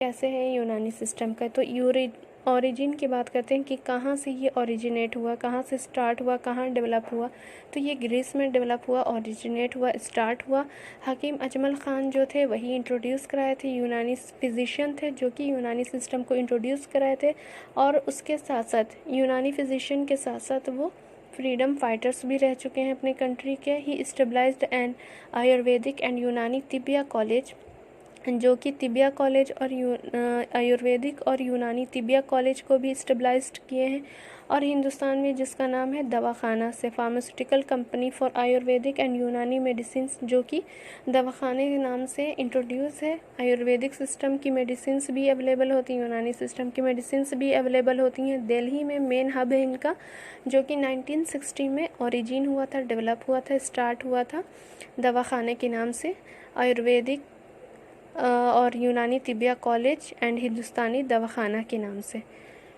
कैसे है यूनानी सिस्टम का। तो ओरिजिन की बात करते हैं कि कहाँ से ये ओरिजिनेट हुआ, कहाँ से स्टार्ट हुआ, कहाँ डेवलप हुआ। तो ये ग्रीस में डेवलप हुआ, ओरिजिनेट हुआ, स्टार्ट हुआ। हकीम अजमल ख़ान जो थे वही इंट्रोड्यूस कराए थे, यूनानी फिजिशियन थे जो कि यूनानी सिस्टम को इंट्रोड्यूस कराए थे। और उसके साथ साथ यूनानी फिजिशियन के साथ साथ वो फ्रीडम फाइटर्स भी रह चुके हैं अपने कंट्री के। ही स्टेबलाइज्ड एन आयुर्वेदिक एंड यूनानी तिबिया कॉलेज, जो कि तिबिया कॉलेज और आयुर्वेदिक और यूनानी तिबिया कॉलेज को भी स्टेबलाइज्ड किए हैं। और हिंदुस्तान में जिसका नाम है दवाखाना से pharmaceutical company for Ayurvedic and यूनानी मेडिसिन, जो कि दवाखाने के नाम से इंट्रोड्यूस है। आयुर्वेदिक सिस्टम की मेडिसिन भी अवेलेबल होती हैं, यूनानी सिस्टम की मेडिसिन भी अवेलेबल होती हैं। दिल्ली में मेन हब है इनका, जो कि 1960 में ओरिजिन हुआ था, डेवलप हुआ था, स्टार्ट हुआ था दवाखाने के नाम से, आयुर्वेदिक और यूनानी तिबिया कॉलेज एंड हिंदुस्तानी दवाखाना के नाम से।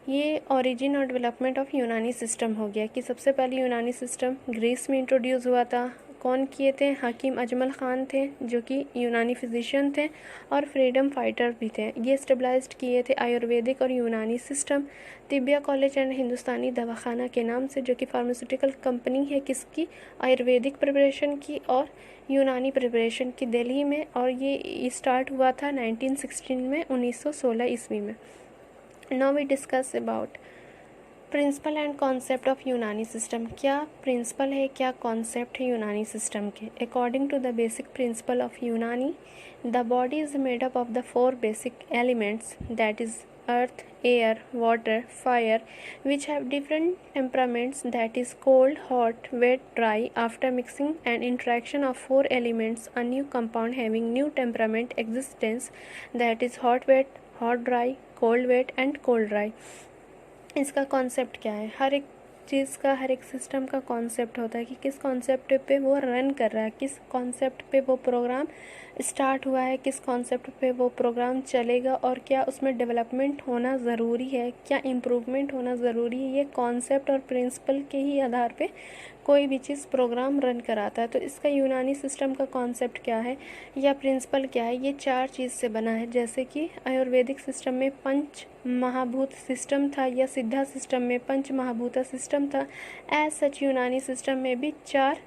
ये ओरिजिन और डेवलपमेंट ऑफ यूनानी सिस्टम हो गया कि सबसे पहले यूनानी सिस्टम ग्रीस में इंट्रोड्यूस हुआ था। कौन किए थे? हकीम अजमल ख़ान थे जो कि यूनानी फिजिशियन थे और फ्रीडम फाइटर भी थे। ये स्टेबलाइज्ड किए थे आयुर्वेदिक और यूनानी सिस्टम तिबिया कॉलेज एंड हिंदुस्तानी दवाखाना के नाम से, जो कि फार्मास्यूटिकल कंपनी है किसकी? आयुर्वेदिक प्रिपरेशन की और यूनानी प्रिपरेशन की, दिल्ली में। और ये स्टार्ट हुआ था 1916 में, 1916 ईस्वी में। Now we discuss about principle and concept of Unani system. क्या प्रिंसिपल है, क्या कॉन्सेप्ट है यूनानी सिस्टम के? According to the basic principle of Unani, the body is made up of the 4 basic elements, that is earth, air, water, fire, which have different temperaments, that is cold, hot, wet, dry. After mixing and interaction of 4 elements, a new compound having new temperament existence, that is hot, wet, hot, dry, cold, wet and cold, dry. इसका concept क्या है? हर एक चीज़ का, हर एक system का concept होता है कि किस कॉन्सेप्ट पे वो रन कर रहा है, किस कॉन्सेप्ट पे वो प्रोग्राम स्टार्ट हुआ है, किस कॉन्सेप्ट पे वो प्रोग्राम चलेगा और क्या उसमें डेवलपमेंट होना ज़रूरी है, क्या इम्प्रूवमेंट होना ज़रूरी है। ये कॉन्सेप्ट और प्रिंसिपल के ही आधार पे कोई भी चीज़ प्रोग्राम रन कराता है। तो इसका यूनानी सिस्टम का कॉन्सेप्ट क्या है या प्रिंसिपल क्या है? ये 4 चीज़ से बना है। जैसे कि आयुर्वेदिक सिस्टम में पंच महाभूत सिस्टम था या सिद्धा सिस्टम में पंच महाभूता सिस्टम था, एज सच यूनानी सिस्टम में भी 4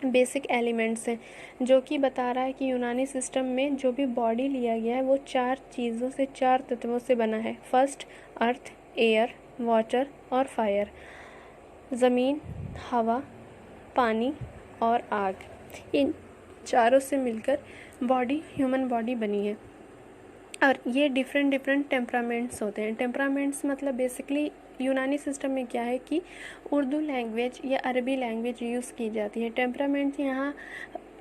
बेसिक एलिमेंट्स हैं, जो कि बता रहा है कि यूनानी सिस्टम में जो भी बॉडी लिया गया है वो 4 चीज़ों से, 4 तत्वों से बना है। फर्स्ट अर्थ, एयर, वाटर और फायर। ज़मीन, हवा, पानी और आग, इन चारों से मिलकर बॉडी, ह्यूमन बॉडी बनी है। और ये डिफरेंट टेम्परामेंट्स होते हैं। टेम्परामेंट्स मतलब बेसिकली यूनानी सिस्टम में क्या है कि उर्दू लैंग्वेज या अरबी लैंग्वेज यूज़ की जाती है। टेम्परामेंट यहाँ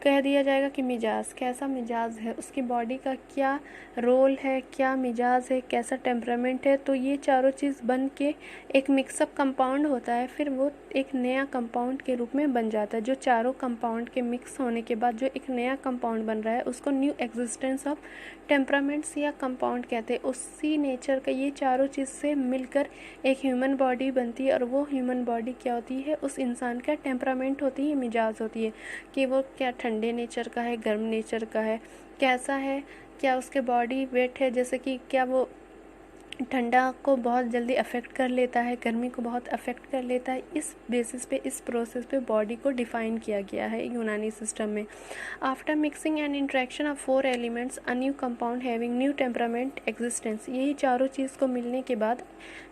कह दिया जाएगा कि मिजाज, कैसा मिजाज है, उसकी बॉडी का क्या रोल है, क्या मिजाज है, कैसा टेम्परामेंट है। तो ये चारों चीज़ बन के एक मिक्सअप कंपाउंड होता है, फिर वो एक नया कंपाउंड के रूप में बन जाता है। जो चारों कंपाउंड के मिक्स होने के बाद जो एक नया कंपाउंड बन रहा है उसको न्यू एग्जिस्टेंस ऑफ टेम्परामेंट्स या कंपाउंड कहते हैं। उसी नेचर का ये चारों चीज़ से मिलकर एक ह्यूमन बॉडी बनती है। और वो ह्यूमन बॉडी क्या होती है? उस इंसान का टेम्परामेंट होती है, मिजाज होती है कि वो क्या ठंडे नेचर का है, गर्म नेचर का है, कैसा है, क्या उसके बॉडी वेट है, जैसे कि क्या वो ठंडा को बहुत जल्दी अफेक्ट कर लेता है, गर्मी को बहुत अफेक्ट कर लेता है। इस बेसिस पे, इस प्रोसेस पे बॉडी को डिफ़ाइन किया गया है यूनानी सिस्टम में। After mixing and interaction of 4 elements, a new compound having new temperament existence. यही चारों चीज़ को मिलने के बाद,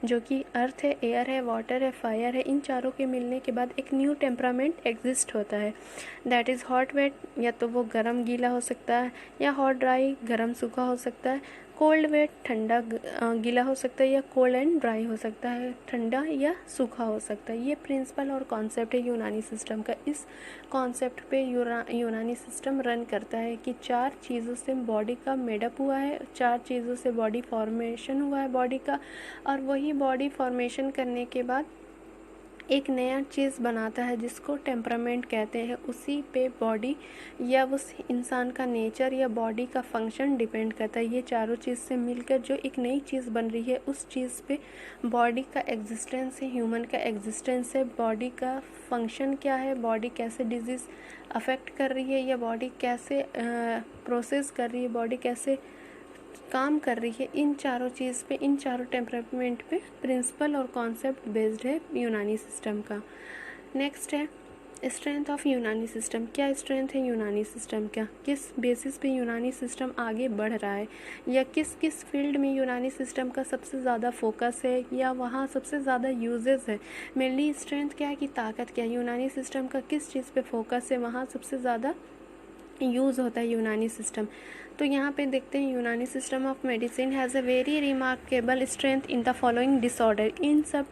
जो कि अर्थ है, एयर है, वाटर है, फायर है, इन चारों के मिलने के बाद एक न्यू टेम्परामेंट एग्जिस्ट होता है, दैट इज़ हॉट वेट। या तो वो गर्म गीला हो सकता है, या हॉट ड्राई, गर्म सूखा हो सकता है। कोल्ड वेट, ठंडा गीला हो सकता है, या कोल्ड एंड ड्राई हो सकता है, ठंडा या सूखा हो सकता है। ये प्रिंसिपल और कॉन्सेप्ट है यूनानी सिस्टम का। इस कॉन्सेप्ट पे यूनानी सिस्टम रन करता है कि 4 चीज़ों से बॉडी का मेडअप हुआ है, 4 चीज़ों से बॉडी फॉर्मेशन हुआ है बॉडी का, और वही बॉडी फॉर्मेशन करने के बाद एक नया चीज़ बनाता है जिसको टेम्परामेंट कहते हैं। उसी पे बॉडी या उस इंसान का नेचर या बॉडी का फंक्शन डिपेंड करता है। ये चारों चीज़ से मिलकर जो एक नई चीज़ बन रही है, उस चीज़ पे बॉडी का एग्जिस्टेंस है, ह्यूमन का एग्जिस्टेंस है, बॉडी का फंक्शन क्या है, बॉडी कैसे डिजीज़ अफेक्ट कर रही है, या बॉडी कैसे प्रोसेस कर रही है, बॉडी कैसे काम कर रही है इन चारों चीज़ पे, इन चारों टेम्परामेंट पे प्रिंसिपल और कॉन्सेप्ट बेस्ड है यूनानी सिस्टम का। नेक्स्ट है स्ट्रेंथ ऑफ यूनानी सिस्टम। क्या स्ट्रेंथ है यूनानी सिस्टम का, किस बेसिस पे यूनानी सिस्टम आगे बढ़ रहा है, या किस किस फील्ड में यूनानी सिस्टम का सबसे ज़्यादा फोकस है, या वहाँ सबसे ज़्यादा यूजेस है। मेनली स्ट्रेंथ क्या है कि ताकत क्या है, यूनानी सिस्टम का किस चीज़ पे फोकस है, वहाँ सबसे ज़्यादा यूज़ होता है यूनानी सिस्टम। तो यहाँ पे देखते हैं Unani system of medicine has a very remarkable strength in the following disorder. इन सब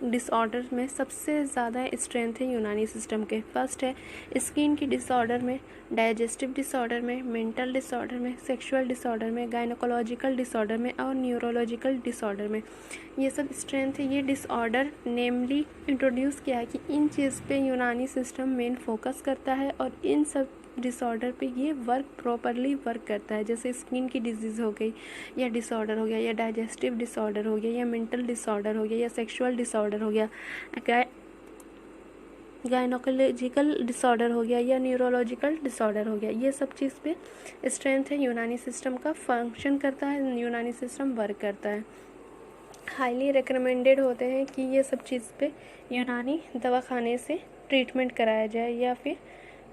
डिसऑर्डर में सबसे ज़्यादा स्ट्रेंथ है यूनानी सिस्टम के। फर्स्ट है स्किन की डिसऑर्डर में, डाइजेस्टिव डिसऑर्डर में, मेंटल डिसऑर्डर में, सेक्सुअल डिसऑर्डर में, गायनोकोलॉजिकल डिसऑर्डर में और न्यूरोलॉजिकल डिसऑर्डर में। ये सब स्ट्रेंथ है। ये डिसऑर्डर नेमली इंट्रोड्यूस किया है कि इन चीज़ पे यूनानी सिस्टम मेन फोकस करता है और इन सब डिसऑर्डर पे ये वर्क प्रॉपरली वर्क करता है। जैसे स्किन की डिजीज़ हो गई या डिसऑर्डर हो गया, या डाइजेस्टिव डिसऑर्डर हो गया, या मेंटल डिसऑर्डर हो गया, या सेक्सुअल डिसऑर्डर हो गया, गायनोकोलॉजिकल डिसऑर्डर हो गया, या न्यूरोलॉजिकल डिसऑर्डर हो गया। ये सब चीज़ पे स्ट्रेंथ है यूनानी सिस्टम का, फंक्शन करता है यूनानी सिस्टम, वर्क करता है। हाईली रिकमेंडेड होते हैं कि ये सब चीज़ पे यूनानी दवाखाने से ट्रीटमेंट कराया जाए, या फिर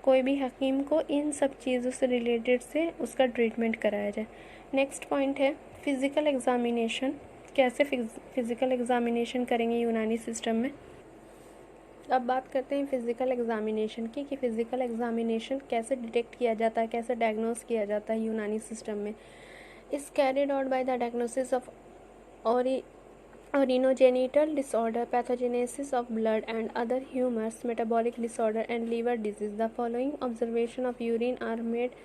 कोई भी हकीम को इन सब चीज़ों से रिलेटेड से उसका ट्रीटमेंट कराया जाए। नेक्स्ट पॉइंट है फिज़िकल एग्ज़ामिनेशन। कैसे फिज़िकल एग्ज़ामिनेशन करेंगे यूनानी सिस्टम में। अब बात करते हैं फिज़िकल एग्ज़ामिनेशन की कि फ़िज़िकल एग्ज़ामिनेशन कैसे डिटेक्ट किया जाता है, कैसे डायग्नोस किया जाता है यूनानी सिस्टम में। इस carried out by the diagnosis of orinogenital disorder, pathogenesis of blood and other humors, metabolic disorder and liver disease. The following observation of urine are made: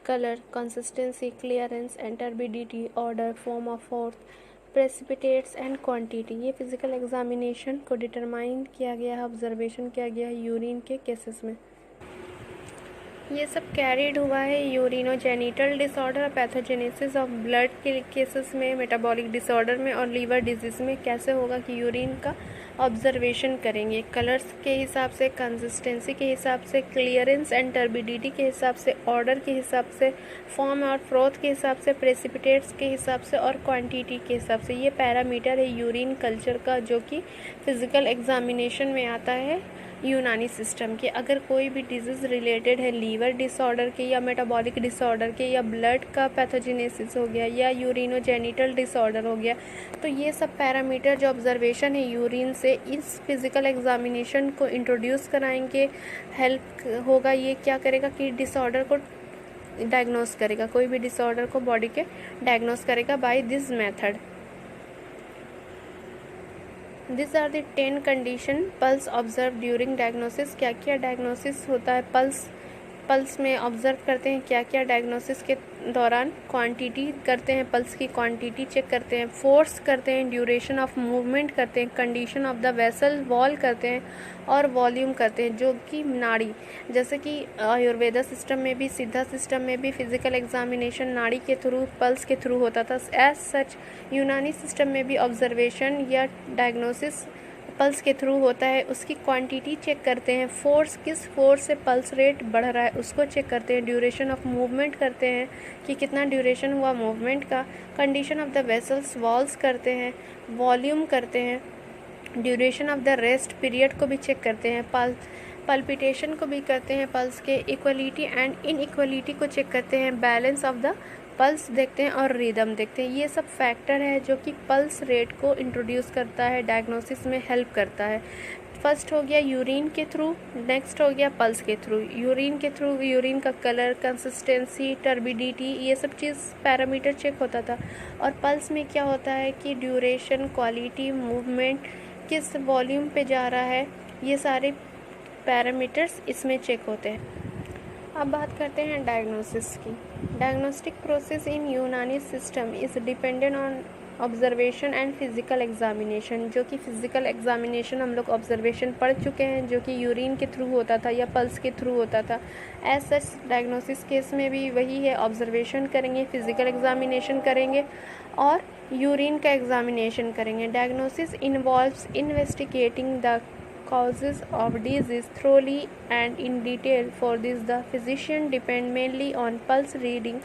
color, consistency, clearance and turbidity, order, form of fourth, precipitates and quantity। ये physical examination को determine किया गया है, observation किया गया है urine के cases में। ये सब कैरिड हुआ है यूरिनोजेनिटल डिसऑर्डर और पैथोजेनेसिस ऑफ ब्लड के केसेस में, मेटाबॉलिक डिसऑर्डर में और लीवर डिजीज़ में। कैसे होगा कि यूरिन का ऑब्जर्वेशन करेंगे, कलर्स के हिसाब से, कंसिस्टेंसी के हिसाब से, क्लियरेंस एंड टर्बिडिटी के हिसाब से, ऑर्डर के हिसाब से, फॉर्म और फ्रोथ के हिसाब से, प्रेसिपिटेट्स के हिसाब से और क्वांटिटी के हिसाब से। ये पैरामीटर है यूरिन कल्चर का जो कि फिज़िकल एग्जामिनेशन में आता है यूनानी सिस्टम के। अगर कोई भी डिजीज़ रिलेटेड है लीवर डिसऑर्डर के, या मेटाबॉलिक डिसऑर्डर के, या ब्लड का पैथोजेनेसिस हो गया, या यूरिनोजेनिटल डिसऑर्डर हो गया, तो ये सब पैरामीटर जो ऑब्जर्वेशन है यूरिन से इस फिज़िकल एग्जामिनेशन को इंट्रोड्यूस कराएंगे। हेल्प होगा, ये क्या करेगा कि डिसऑर्डर को डायग्नोस करेगा, कोई भी डिसऑर्डर को बॉडी के डायग्नोस करेगा by this method. This are the 10 condition pulse observe during diagnosis. क्या क्या डायग्नोसिस होता है पल्स में ऑब्जर्व करते हैं, क्या क्या डायग्नोसिस के दौरान क्वांटिटी करते हैं, पल्स की क्वांटिटी चेक करते हैं, फोर्स करते हैं, ड्यूरेशन ऑफ मूवमेंट करते हैं, condition of the vessel wall करते हैं और वॉल्यूम करते हैं, जो कि नाड़ी, जैसे कि आयुर्वेदा सिस्टम में भी, सिद्धा सिस्टम में भी फिजिकल एग्जामिनेशन नाड़ी के थ्रू, पल्स के थ्रू होता था। एज सच यूनानी सिस्टम में भी ऑब्जर्वेशन या डायग्नोसिस पल्स के थ्रू होता है। उसकी क्वांटिटी चेक करते हैं, फोर्स, किस फोर्स से पल्स रेट बढ़ रहा है उसको चेक करते हैं, ड्यूरेशन ऑफ मूवमेंट करते हैं कि कितना ड्यूरेशन हुआ मूवमेंट का, condition of the vessels walls करते हैं, वॉल्यूम करते हैं, duration of the rest period को भी चेक करते हैं, पल्पिटेशन को भी करते हैं, पल्स के इक्वलिटी एंड इनइक्वलिटी को चेक करते हैं, बैलेंस ऑफ द पल्स देखते हैं और रिदम देखते हैं। ये सब फैक्टर है जो कि पल्स रेट को इंट्रोड्यूस करता है, डायग्नोसिस में हेल्प करता है। फर्स्ट हो गया यूरिन के थ्रू, नेक्स्ट हो गया पल्स के थ्रू। यूरिन के थ्रू यूरिन का कलर, कंसिस्टेंसी, टर्बिडिटी, ये सब चीज़ पैरामीटर चेक होता था। और पल्स में क्या होता है कि ड्यूरेशन, क्वालिटी, मूवमेंट, किस वॉल्यूम पे जा रहा है, ये सारे पैरामीटर्स इसमें चेक होते हैं। अब बात करते हैं डायग्नोसिस की। डायग्नोस्टिक प्रोसेस इन यूनानी system is dependent on observation and physical examination. जो कि फिज़िकल एग्जामिनेशन हम लोग ऑब्जर्वेशन पढ़ चुके हैं, जो कि यूरिन के थ्रू होता था या पल्स के थ्रू होता था। एज सच डायग्नोसिस केस में भी वही है, ऑब्जर्वेशन करेंगे, फिज़िकल एग्जामिनेशन करेंगे और यूरिन का एग्जामिनेशन करेंगे। Diagnosis involves investigating the causes of disease thoroughly and in detail. For this, the physician depend mainly on pulse reading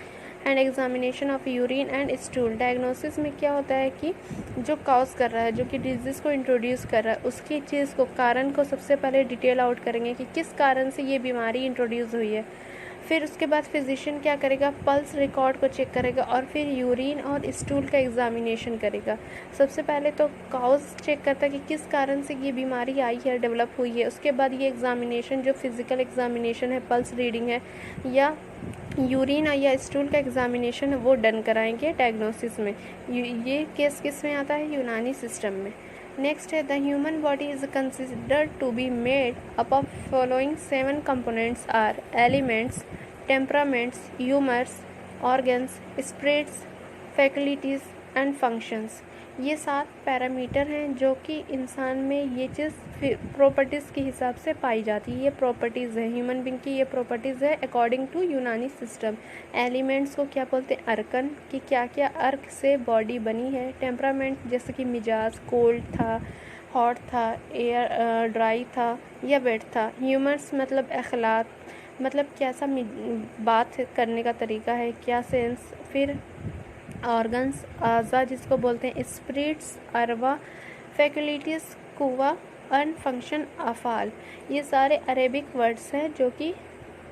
and examination of urine and stool. Diagnosis में क्या होता है कि जो कॉज कर रहा है, जो कि डिजीज़ को इंट्रोड्यूस कर रहा है, उसकी चीज़ को, कारण को सबसे पहले डिटेल आउट करेंगे कि किस कारण से ये बीमारी इंट्रोड्यूस हुई है। फिर उसके बाद फिजिशियन क्या करेगा, पल्स रिकॉर्ड को चेक करेगा और फिर यूरिन और स्टूल का एग्जामिनेशन करेगा। सबसे पहले तो काउज चेक करता है कि किस कारण से ये बीमारी आई है, डेवलप हुई है। उसके बाद ये एग्जामिनेशन, जो फिजिकल एग्जामिनेशन है, पल्स रीडिंग है या यूरिन या स्टूल का एग्जामिनेशन है, वो डन कराएंगे डायग्नोसिस में। ये केस किस में आता है, यूनानी सिस्टम में। नेक्स्ट है the human body is considered to be made up of following 7 components or elements, temperaments, humours, organs, spirits, faculties and functions. ये 7 पैरामीटर हैं जो कि इंसान में ये चीज़ प्रॉपर्टीज़ के हिसाब से पाई जाती है। ये प्रॉपर्टीज़ है ह्यूमन बींग की, ये प्रॉपर्टीज़ है अकॉर्डिंग टू यूनानी सिस्टम। एलिमेंट्स को क्या बोलते हैं, अर्कन, कि क्या क्या अर्क से बॉडी बनी है। टेम्परामेंट जैसे कि मिजाज कोल्ड था, हॉट था, एयर ड्राई था या वेट था। ह्यूमर्स मतलब अखलाक, मतलब कैसा बात करने का तरीका है, क्या सेंस। फिर ऑर्गन्स आज़ा जिसको बोलते हैं, स्पिरिट्स अरवा, फैकल्टीज़ कुवा एंड फंक्शन अफ़ाल। ये सारे अरेबिक वर्ड्स हैं जो कि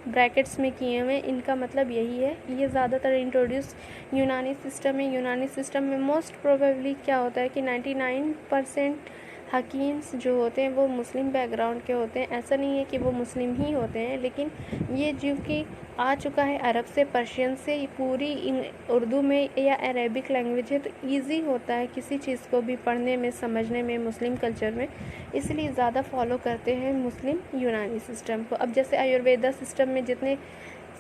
ब्रैकेट्स में किए हुए हैं। इनका मतलब यही है, ये ज़्यादातर इंट्रोड्यूस यूनानी सिस्टम में। यूनानी सिस्टम में मोस्ट प्रोबेबली क्या होता है कि 99% हकीम्स जो होते हैं वो मुस्लिम बैकग्राउंड के होते हैं। ऐसा नहीं है कि वो मुस्लिम ही होते हैं, लेकिन ये जो कि आ चुका है अरब से, पर्शियन से, पूरी इन उर्दू में या अरेबिक लैंग्वेज है, तो ईज़ी होता है किसी चीज़ को भी पढ़ने में, समझने में मुस्लिम कल्चर में, इसलिए ज़्यादा फॉलो करते हैं मुस्लिम यूनानी सिस्टम को। अब जैसे आयुर्वेदा सिस्टम में जितने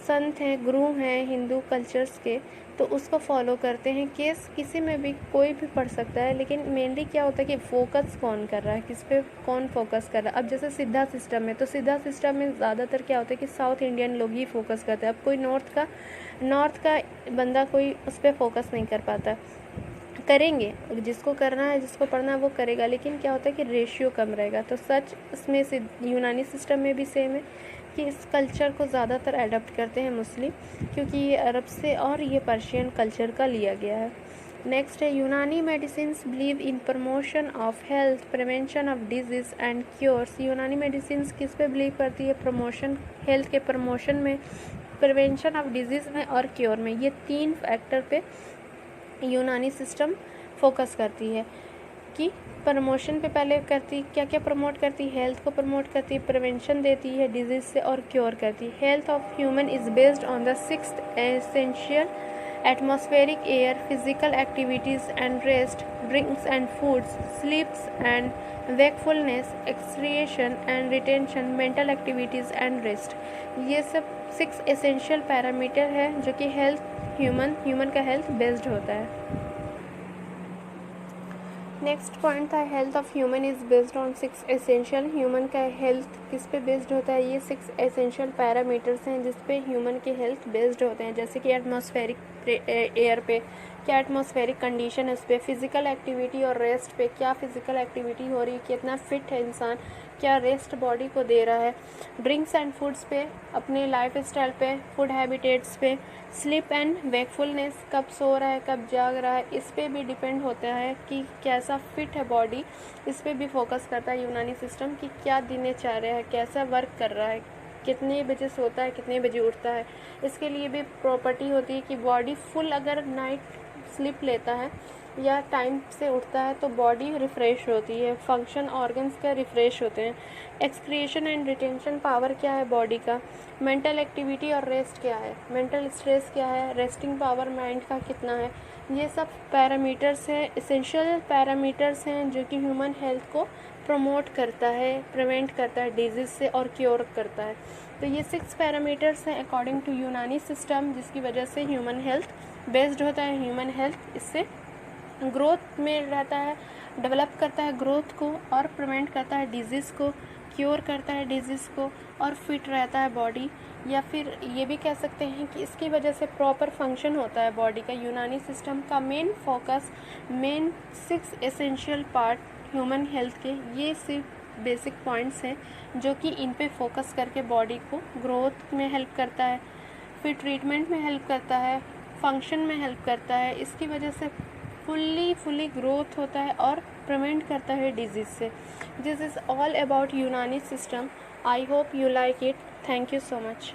संत हैं, गुरु हैं हिंदू कल्चर्स के, तो उसको फॉलो करते हैं। केस किसी में भी कोई भी पढ़ सकता है, लेकिन मेनली क्या होता है कि फोकस कौन कर रहा है, किस पे कौन फोकस कर रहा है। अब जैसे सिद्धा सिस्टम है, तो सिद्धा सिस्टम में ज़्यादातर क्या होता है कि साउथ इंडियन लोग ही फोकस करते हैं। अब कोई नॉर्थ का बंदा कोई उस पर फोकस नहीं कर पाता। करेंगे, जिसको करना है, जिसको पढ़ना है वो करेगा, लेकिन क्या होता है कि रेशियो कम रहेगा। तो सच इसमें से यूनानी सिस्टम में भी सेम है कि इस कल्चर को ज़्यादातर अडॉप्ट करते हैं मुस्लिम, क्योंकि ये अरब से और ये पर्शियन कल्चर का लिया गया है। नेक्स्ट है Unani medicines believe in promotion of health, prevention of disease and cures. Unani medicines किस पे बिलीव करती है, प्रमोशन, हेल्थ के प्रमोशन में, प्रिवेंशन ऑफ डिजीज़ में और क्योर में। ये 3 फैक्टर पे यूनानी सिस्टम फोकस करती है कि प्रमोशन पे पहले करती, क्या क्या प्रमोट करती, हेल्थ को प्रमोट करती है, प्रिवेंशन देती है डिजीज़ से और क्योर करती है। Health of human is based on the 6 essential atmospheric air, physical activities and rest, drinks and foods, स्लीप्स and wakefulness, excretion and retention, mental activities and rest। ये सब 6 एसेंशियल पैरामीटर है जो कि हेल्थ, ह्यूमन का health based होता है। Next point था health of human is based on 6 essential. Human का हेल्थ किस पे बेस्ड होता है, ये 6 एसेंशियल पैरामीटर्स हैं जिस पे ह्यूमन के हेल्थ बेस्ड होते हैं। जैसे कि एटमॉस्फेरिक एयर पे क्या एटमॉस्फेरिक कंडीशन है, उस पर फिज़िकल एक्टिविटी और रेस्ट पे क्या फिज़िकल एक्टिविटी हो रही है, कितना फिट है इंसान, क्या रेस्ट बॉडी को दे रहा है। ड्रिंक्स एंड फूड्स पे, अपने लाइफ स्टाइल पे, फूड हैबिटेट्स पे, स्लीप एंड वेकफुलनेस, कब सो रहा है, कब जाग रहा है, इस पे भी डिपेंड होता है कि कैसा फिट है बॉडी। इस पे भी फोकस करता है यूनानी सिस्टम कि क्या दिनचर्या है, कैसा वर्क कर रहा है, कितने बजे सोता है, कितने बजे उठता है। इसके लिए भी प्रॉपर्टी होती है कि बॉडी फुल अगर नाइट स्लिप लेता है या टाइम से उठता है तो बॉडी रिफ़्रेश होती है, फंक्शन ऑर्गन्स का रिफ़्रेश होते हैं। एक्सक्रिएशन एंड रिटेंशन पावर क्या है बॉडी का, मेंटल एक्टिविटी और रेस्ट क्या है, मेंटल स्ट्रेस क्या है, रेस्टिंग पावर माइंड का कितना है। ये सब पैरामीटर्स हैं, एसेंशियल पैरामीटर्स हैं जो कि ह्यूमन हेल्थ को प्रमोट करता है, प्रिवेंट करता है डिजीज़ से और क्योर करता है। तो ये 6 पैरामीटर्स हैं अकॉर्डिंग टू यूनानी सिस्टम, जिसकी वजह से ह्यूमन हेल्थ बेस्ड होता है। ह्यूमन हेल्थ इससे ग्रोथ में रहता है, डेवलप करता है ग्रोथ को और प्रिवेंट करता है डिजीज़ को, क्योर करता है डिजीज़ को और फिट रहता है बॉडी। या फिर ये भी कह सकते हैं कि इसकी वजह से प्रॉपर फंक्शन होता है बॉडी का। यूनानी सिस्टम का main focus, main 6 essential part human health के, ये सिर्फ बेसिक पॉइंट्स हैं जो कि इन पे फोकस करके बॉडी को ग्रोथ में हेल्प करता है, फिर ट्रीटमेंट में हेल्प करता है, फंक्शन में हेल्प करता है। इसकी वजह से फुली ग्रोथ होता है और प्रिवेंट करता है डिजीज़ से। दिस इज़ ऑल अबाउट यूनानी system. I hope you like it. Thank you so much.